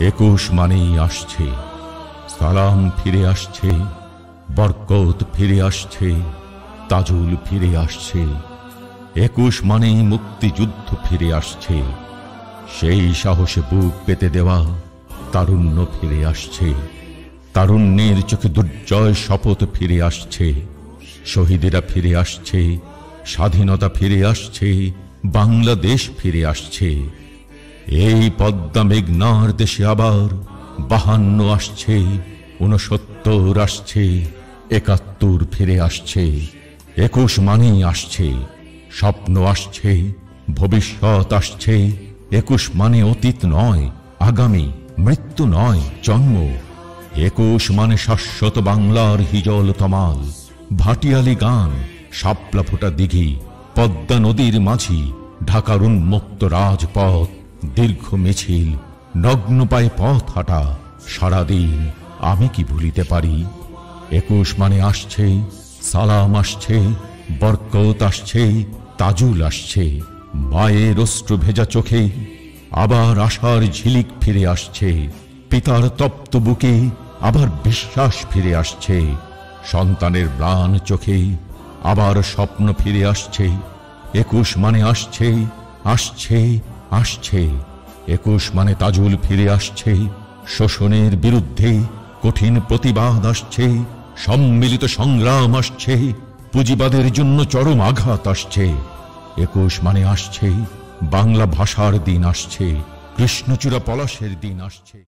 একুশ মানেই আসছে, সালাম ফিরে আসছে, বরকত ফিরে আসছে, তাজুল ফিরে আসছে। একুশ মানেই মুক্তিযুদ্ধ ফিরে আসছে, সেই সাহসে বুক পেতে দেওয়া তারুণ্য ফিরে আসছে। তারুণ্যের চোখে দুর্জয় শপথ ফিরে আসছে, শহীদেরা ফিরে আসছে, স্বাধীনতা ফিরে আসছে, বাংলাদেশ ফিরে আসছে। এই পদ্মা মেঘনার দেশে আবার 52 আসছে, 69 আসছে, 71 ফিরে আসছে। 21 মানেই আসছে, স্বপ্ন আসছে, ভবিষ্যৎ আসছে। 21 মানে অতীত নয়, আগামী, মৃত্যু নয়, জন্ম। 21 মানে শাশ্বত বাংলার হিজল তমাল, ভাটিয়ালি গান, শাপলা ফোটা দিঘি, পদ্মা নদীর মাঝি, ঢাকার উন্মুক্ত রাজপথ, দীর্ঘ মিছিল, নগ্ন পায়ে পথ হাঁটা সারাদিন আমি কি ভুলিতে পারি। 21 মানে আসছে, সালাম আসছে, বরকত আসছে, তাজুল আসছে। মায়ের অশ্রু ভেজা চোখে আবার আশার ঝিলিক ফিরে আসছে, পিতার তপ্ত বুকে আবার বিশ্বাস ফিরে আসছে, সন্তানের ম্লান চোখে আবার স্বপ্ন ফিরে আসছে। 21 মানে আসছে, আসছে, আসছে। 21 মানে তাজুল ফিরে আসছে, শোষণের বিরুদ্ধে কঠিন প্রতিবাদ আসছে, সম্মিলিত সংগ্রাম আসছে, পুঁজিবাদের জন্য চরম আঘাত আসছে। 21 মানে আসছে, বাংলা ভাষার দিন আসছে, কৃষ্ণচূড়া পলাশের দিন আসছে।